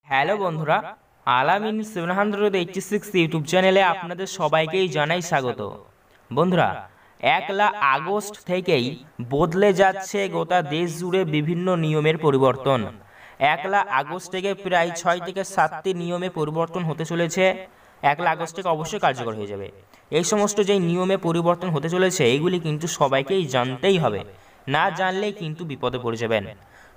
Hello বন্ধুরা, আলামিন 786 YouTube চ্যানেলে আপনাদের সবাইকেই জানাই স্বাগত। বন্ধুরা, 1 আগস্ট থেকেই বদলে যাচ্ছে গোটা দেশ জুড়ে বিভিন্ন নিয়মের পরিবর্তন। 1 আগস্ট থেকে প্রায় 6 থেকে 7টি নিয়মে পরিবর্তন হতে চলেছে। 1 আগস্ট থেকে অবশ্যই কার্যকর হয়ে যাবে। এই সমস্ত যে নিয়মে পরিবর্তন হতে চলেছে এগুলি কিন্তু সবাইকেই জানতেই হবে, না জানলেই কিন্তু বিপদে পড়ে যাবেন।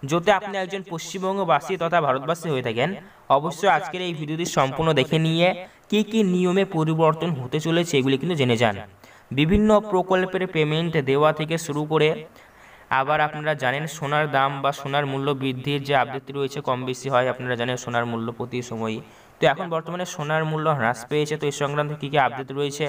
যদি আপনি একজন পশ্চিমবঙ্গবাসী তথা ভারতবাসী হয়ে থাকেন, অবশ্যই আজকের এই ভিডিওটি সম্পূর্ণ দেখে নিয়ে কি কি নিয়মে পরিবর্তন হতে চলেছে এগুলি কিন্তু জেনে যান। বিভিন্ন প্রকল্পের পেমেন্ট দেওয়া থেকে শুরু করে আবার আপনারা জানেন সোনার দাম বা সোনার মূল্য বৃদ্ধির যে আপডেটটি রয়েছে কম বেশি হয়, আপনারা জানেন সোনার মূল্য প্রতি সময়ই। তো এখন বর্তমানে সোনার মূল্য হ্রাস পেয়েছে, তো এই সংক্রান্ত কী কী আপডেট রয়েছে,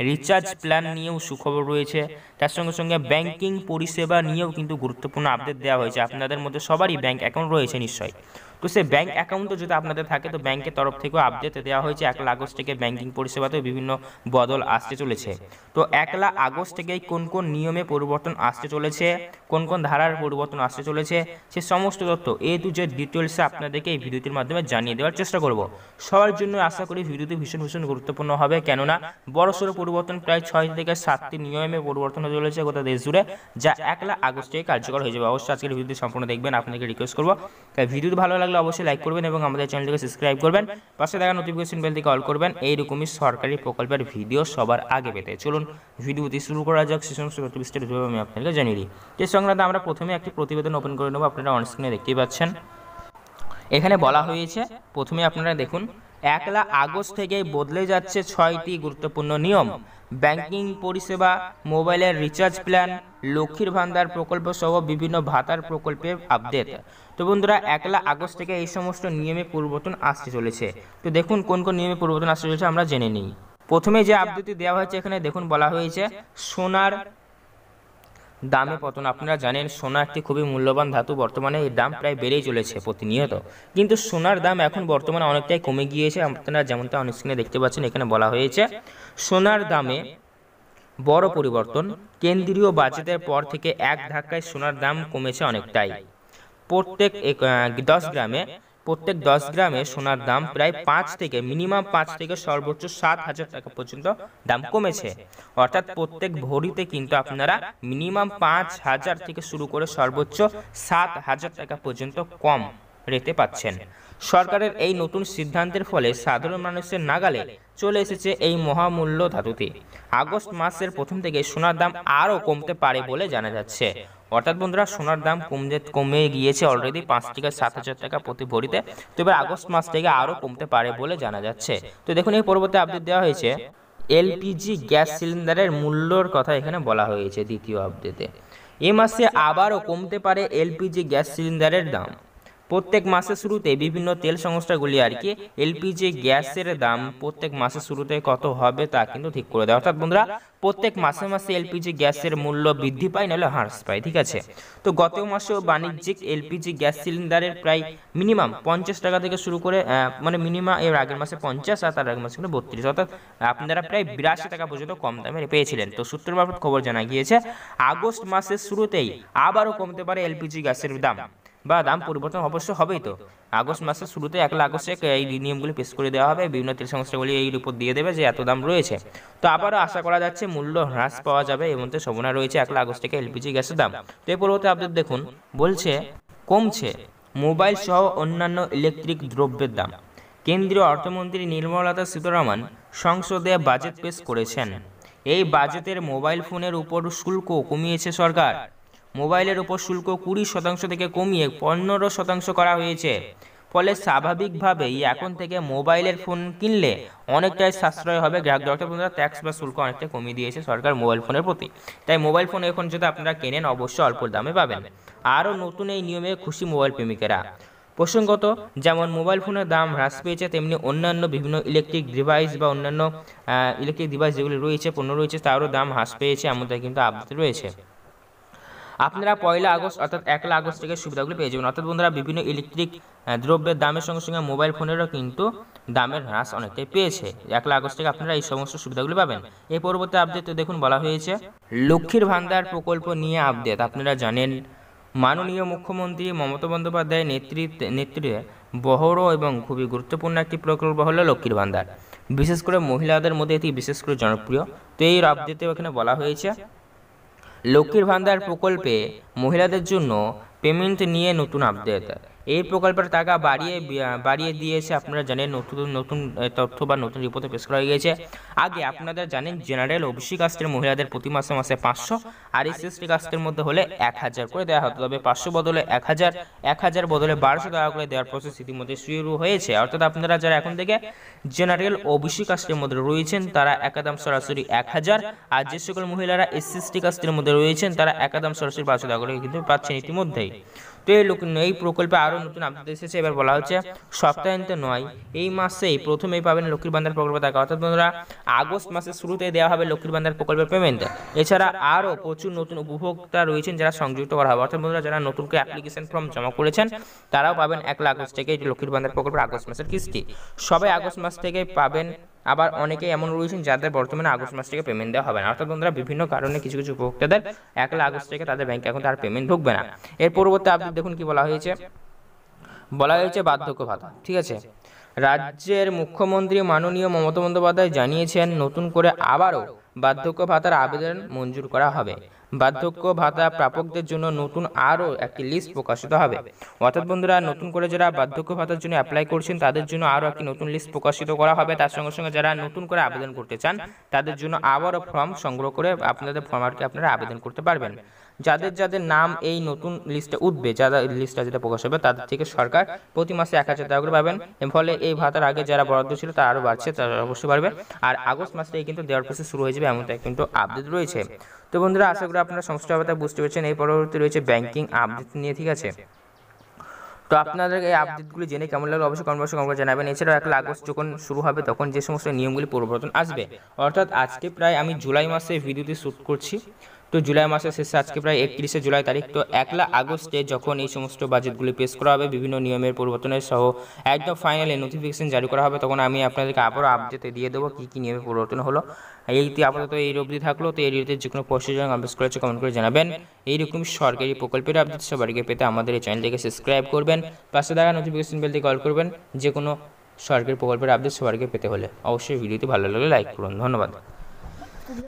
রিচার্জ প্ল্যান নিয়েও সুখবর রয়েছে, তার সঙ্গে সঙ্গে ব্যাংকিং পরিষেবা নিয়েও কিন্তু গুরুত্বপূর্ণ আপডেট দেওয়া হয়েছে। আপনাদের মধ্যে সবারই ব্যাংক অ্যাকাউন্ট রয়েছে নিশ্চয়ই, তো সেই ব্যাংক অ্যাকাউন্টও যদি আপনাদের থাকে তো ব্যাংকের তরফ থেকেও আপডেট দেওয়া হয়েছে। 1 আগস্ট থেকে ব্যাংকিং পরিষেবাতেও বিভিন্ন বদল আসতে চলেছে। তো 1 আগস্ট থেকেই কোন কোন নিয়মে পরিবর্তন আসতে চলেছে, কোন কোন ধারার পরিবর্তন আসতে চলেছে, সে সমস্ত তথ্য এ টু জেড ডিটেলসে আপনাদেরকে এই ভিডিওটির মাধ্যমে জানিয়ে দেওয়ার চেষ্টা করব। সবার জন্য আশা করি ভিডিওটি ভীষণ ভীষণ গুরুত্বপূর্ণ হবে, কেননা বড়সড় পরিবর্তন, প্রায় 6 থেকে 7টি নিয়মে পরিবর্তন হতে চলেছে গোটা দেশ জুড়ে, যা 1 আগস্ট থেকে কার্যকর হয়ে যাবে। অবশ্যই আজকের ভিডিওটি সম্পূর্ণ দেখবেন, আপনাকে রিকোয়েস্ট করবো। তাই ভিডিওটি ভালো লাগলে অবশ্যই লাইক করবেন এবং আমাদের চ্যানেলটিকে সাবস্ক্রাইব করবেন, পাশে দেখা নোটিফিকেশন বেলটিকে অল করবেন এইরকমই সরকারি প্রকল্পের ভিডিও সবার আগে পেতে। চলুন ভিডিওটি শুরু করা যাক। সে সমস্ত বিস্তারিত আমি আপনাকে জানিয়ে দিই। এর সংক্রান্ত আমরা প্রথমে একটি প্রতিবেদন ওপেন করে নেব। আপনারা অন স্ক্রিনে দেখতেই পাচ্ছেন, এখানে বলা হয়েছে, প্রথমে আপনারা দেখুন, 1 আগস্ট থেকে বদলে যাচ্ছে 6টি গুরুত্বপূর্ণ নিয়ম। ব্যাংকিং পরিষেবা, মোবাইলের রিচার্জ প্ল্যান, লক্ষ্মীর ভান্ডার প্রকল্প সহ বিভিন্ন ভাতার প্রকল্পের আপডেট। তো বন্ধুরা, 1 আগস্ট থেকে এই সমস্ত নিয়মে পরিবর্তন আসতে চলেছে। তো দেখুন কোন কোন নিয়মে পরিবর্তন আসতে চলেছে আমরা জেনে নিই। প্রথমে যে আপডেটটি দেওয়া হয়েছে এখানে দেখুন, বলা হয়েছে সোনার দামে পতন। আপনারা জানেন সোনা একটি খুবই মূল্যবান ধাতু, বর্তমানে এর দাম প্রায় বেড়েই চলেছে প্রতিনিয়ত, কিন্তু সোনার দাম এখন বর্তমানে অনেকটাই কমে গিয়েছে। আপনারা যেমনটা অন স্ক্রিনে দেখতে পাচ্ছেন, এখানে বলা হয়েছে সোনার দামে বড় পরিবর্তন। কেন্দ্রীয় বাজেটের পর থেকে এক ধাক্কায় সোনার দাম কমেছে অনেকটাই। প্রত্যেক 10 গ্রামে সোনার দাম প্রায় 5 থেকে মিনিমাম 5 থেকে সর্বোচ্চ 7,000 টাকা পর্যন্ত দাম কমেছে। অর্থাৎ প্রত্যেক ভরিতে কিন্তু আপনারা মিনিমাম 5,000 থেকে শুরু করে সর্বোচ্চ 7,000 টাকা পর্যন্ত কম রেটে পাচ্ছেন। সরকারের এই নতুন সিদ্ধান্তের ফলে সাধারণ মানুষের নাগালে চলে এসেছে এই মহামূল্য ধাতুটি। আগস্ট মাসের প্রথম থেকে সোনার দাম আরও কমতে পারে বলে জানা যাচ্ছে। অর্থাৎ বন্ধুরা, সোনার দাম কমে গিয়েছে অলরেডি 5 থেকে 7,000 টাকা প্রতি ভরিতে, তো এবার আগস্ট মাস থেকে আরও কমতে পারে বলে জানা যাচ্ছে। তো দেখুন, এই পরবর্তী আপডেট দেওয়া হয়েছে এলপিজি গ্যাস সিলিন্ডারের মূল্যর কথা এখানে বলা হয়েছে। দ্বিতীয় আপডেটে এ মাসে আবারও কমতে পারে এলপিজি গ্যাস সিলিন্ডারের দাম। প্রত্যেক মাসের শুরুতে বিভিন্ন তেল সংস্থাগুলি এলপিজি গ্যাসের দাম প্রত্যেক মাসের শুরুতে কত হবে তা কিন্তু ঠিক করে দেয়। অর্থাৎ বন্ধুরা, প্রত্যেক মাসে মাসে এলপিজি গ্যাসের মূল্য বৃদ্ধি পায়, নাহলে হ্রাস পায়, ঠিক আছে। তো গত মাসেও বাণিজ্যিক এলপিজি গ্যাস সিলিন্ডারের প্রায় মিনিমাম 50 টাকা থেকে শুরু করে মিনিমাম এর আগের মাসে 50 আর তার আগের মাসে 32, অর্থাৎ আপনারা প্রায় 82 টাকা পর্যন্ত কম দামে পেয়েছিলেন। তো সূত্র মারফত খবর জানা গিয়েছে আগস্ট মাসের শুরুতেই আবারও কমতে পারে এলপিজি গ্যাসের দাম, বা দাম পরিবর্তন অবশ্য হবেই। তো আগস্ট মাসের শুরুতে 1 আগস্টে এই নিয়মগুলি পেশ করে দেওয়া হবে, বিভিন্ন তেল সংস্থাগুলি এই রিপোর্ট দিয়ে দেবে যে এত দাম রয়েছে। তো আবারও আশা করা যাচ্ছে মূল্য হ্রাস পাওয়া যাবে, এর মধ্যে সম্ভাবনা রয়েছে 1 আগস্ট থেকে এলপিজি গ্যাসের দাম। তো এই পরবর্তী আপডেট দেখুন, বলছে কমছে মোবাইল সহ অন্যান্য ইলেকট্রিক দ্রব্যের দাম। কেন্দ্রীয় অর্থমন্ত্রী নির্মলা সীতারামন সংসদে বাজেট পেশ করেছেন। এই বাজেটের মোবাইল ফোনের উপর শুল্ক কমিয়েছে সরকার। মোবাইলের উপর শুল্ক 20% থেকে কমিয়ে 15% করা হয়েছে। ফলে স্বাভাবিকভাবেই এখন থেকে মোবাইলের ফোন কিনলে অনেকটাই সাশ্রয় হবে গ্রাহকদের। অর্থাৎ বন্ধুরা, ট্যাক্স বা শুল্ক অনেকটা কমিয়ে দিয়েছে সরকার মোবাইল ফোনের প্রতি। তাই মোবাইল ফোন এখন যদি আপনারা কেনেন অবশ্যই অল্প দামে পাবেন। আরও নতুন এই নিয়মে খুশি মোবাইল প্রেমিকেরা। প্রসঙ্গত, যেমন মোবাইল ফোনের দাম হ্রাস পেয়েছে, তেমনি অন্যান্য বিভিন্ন ইলেকট্রিক ডিভাইস বা অন্যান্য ইলেকট্রিক ডিভাইস যেগুলি রয়েছে, পণ্য রয়েছে, তারও দাম হ্রাস পেয়েছে, এমনটাই কিন্তু আপডেট রয়েছে। আপনারা 1 আগস্ট অর্থাৎ 1 আগস্ট থেকে সুবিধাগুলি পেয়ে যাবেন। অর্থাৎ বন্ধুরা, বিভিন্ন ইলেকট্রিক দ্রব্যের দামের সঙ্গে সঙ্গে মোবাইল ফোনেরও কিন্তু দামের হ্রাস অনেকটাই পেয়েছে। 1 আগস্ট থেকে আপনারা এই সমস্ত সুবিধাগুলি পাবেন। এই পরবর্তী আপডেটে দেখুন, বলা হয়েছে লক্ষ্মীর ভান্ডার প্রকল্প নিয়ে আপডেট। আপনারা জানেন মাননীয় মুখ্যমন্ত্রী মমতা বন্দ্যোপাধ্যায়ের নেতৃত্বে বড় এবং খুবই গুরুত্বপূর্ণ একটি প্রকল্প হলো লক্ষ্মীর ভান্ডার। বিশেষ করে মহিলাদের মধ্যে এটি বিশেষ করে জনপ্রিয়। তো এই আপডেটে এখানে বলা হয়েছে লক্ষ্মীর ভান্ডার প্রকল্পে মহিলাদের জন্য পেমেন্ট নিয়ে নতুন আপডেট। এই প্রকল্পের টাকা বাড়িয়ে দিয়েছে, আপনারা জানেন, নতুন নতুন তথ্য বা নতুন রিপোর্টে পেশ করা গিয়েছে। আগে আপনারা জানেন জেনারেল ওবিসি কাস্টের মহিলাদের প্রতি মাসে মাসে 500, আর এসসি কাস্টের মধ্যে হলে 1000 করে দেওয়া হতো। তবে 500 বদলে 1000, 1000 বদলে 1200 টাকা করে দেওয়ার প্রসেস ইতিমধ্যে শুরু হয়েছে। অর্থাৎ আপনারা যারা এখন থেকে জেনারেল ওবিসি কাস্টের মধ্যে রয়েছেন তারা একদম সরাসরি 1000, আর যে সকল মহিলারা এসসি কাস্টের মধ্যে রয়েছেন তারা একদম সরাসরি 500 টাকা করে কিন্তু পাচ্ছেন ইতিমধ্যেই। তো এই প্রকল্পে আরও নতুন আপডেট এসেছে। এবার বলা হচ্ছে সপ্তাহান্তে নয়, এই মাসেই প্রথমেই পাবেন লক্ষ্মীর ভান্ডার প্রকল্পের টাকা। অর্থাৎ বন্ধুরা আগস্ট মাসের শুরুতে দেওয়া হবে লক্ষ্মীর ভান্ডার প্রকল্পের পেমেন্ট। এছাড়া আরও প্রচুর নতুন উপভোক্তা রয়েছেন যারা সংযুক্ত করা হবে। অর্থাৎ বন্ধুরা যারা নতুন করে অ্যাপ্লিকেশন ফর্ম জমা করেছেন তারাও পাবেন 1 আগস্ট থেকে এই লক্ষ্মীর ভান্ডার প্রকল্পের আগস্ট মাসের কিস্তি। সবাই আগস্ট মাস থেকে পাবেন, আবার অনেকে এমন রয়েছেন যাদের বর্তমানে আগস্ট মাস থেকে পেমেন্ট দেওয়া হবে না। অর্থাৎ বন্ধুরা বিভিন্ন কারণে কিছু কিছু উপভোক্তাদের 1 আগস্ট থেকে তাদের ব্যাংকে এখন তার পেমেন্ট ঢুকবে না। এর পরবর্তী আপডেট দেখুন কি বলা হয়েছে। বলা হয়েছে বার্ধক্য ভাতা। ঠিক আছে, রাজ্যের মুখ্যমন্ত্রী মাননীয় মমতা বন্দ্যোপাধ্যায় জানিয়েছেন নতুন করে আবারও বার্ধক্য ভাতার আবেদন মঞ্জুর করা হবে। বার্ধক্য ভাতা প্রাপকদের জন্য নতুন আরও একটি লিস্ট প্রকাশিত হবে। অর্থাৎ বন্ধুরা নতুন করে যারা বার্ধক্য ভাতার জন্য অ্যাপ্লাই করছেন তাদের জন্য আরও একটি নতুন লিস্ট প্রকাশিত করা হবে। তার সঙ্গে সঙ্গে যারা নতুন করে আবেদন করতে চান তাদের জন্য আবারও ফর্ম সংগ্রহ করে আপনাদের ফর্মাটকে আপনারা আবেদন করতে পারবেন। যাদের যাদের নাম এই নতুন লিস্টে উঠবে, যারা লিস্টটা যেটা প্রকাশ হবে তাদের থেকে সরকার প্রতি মাসে 1000 টাকা করে পাবেন। এর ফলে এই ভাতার আগে যারা বরাদ্দ ছিল তারা আরও বাড়ছে, তারা অবশ্যই পারবে। আর আগস্ট মাস থেকে কিন্তু দেওয়ার প্রসেস শুরু হয়ে যাবে, এমনটা কিন্তু আপডেট রয়েছে। তো বন্ধুরা আশা করি আপনারা সমস্তভাবে বুঝতে পেরেছেন। এই পরবর্তী রয়েছে ব্যাংকিং আপডেট নিয়ে। ঠিক আছে, তো আপনাদের এই আপডেটগুলি জেনে কেমন লাগলো অবশ্যই কমেন্ট বক্সে কমেন্ট জানাবেন। এছাড়াও 1 আগস্ট যখন শুরু হবে তখন যে সমস্ত নিয়মগুলি পরিবর্তন আসবে, অর্থাৎ আজকে প্রায় আমি জুলাই মাসে ভিডিওটি শ্যুট করছি, তো জুলাই মাসের শেষে আজকে প্রায় 31শে জুলাই তারিখ। তো 1 আগস্টে যখন এই সমস্ত বাজেটগুলি পেশ করা হবে বিভিন্ন নিয়মের পরিবর্তনের সহ একদম ফাইনালি নোটিফিকেশন জারি করা হবে, তখন আমি আপনাদেরকে আবারও আপডেটে দিয়ে দেবো কী কী নিয়মের পরিবর্তন হলো। এইটি আপাতত এই অবধি থাকলো। তো এই রিলেটেড যে কোনো প্রসিজার কমেন্ট করেছে কমেন্ট করে জানাবেন। এইরকম সরকারি প্রকল্পের আপডেট সবার আগে পেতে আমাদের এই চ্যানেলটিকে সাবস্ক্রাইব করবেন, পাশে থাকা নোটিফিকেশন বেলটি কল করবেন যে কোনো সরকারি প্রকল্পের আপডেট সবার আগে পেতে হলে। অবশ্যই ভিডিওটি ভালো লাগলে লাইক করুন। ধন্যবাদ।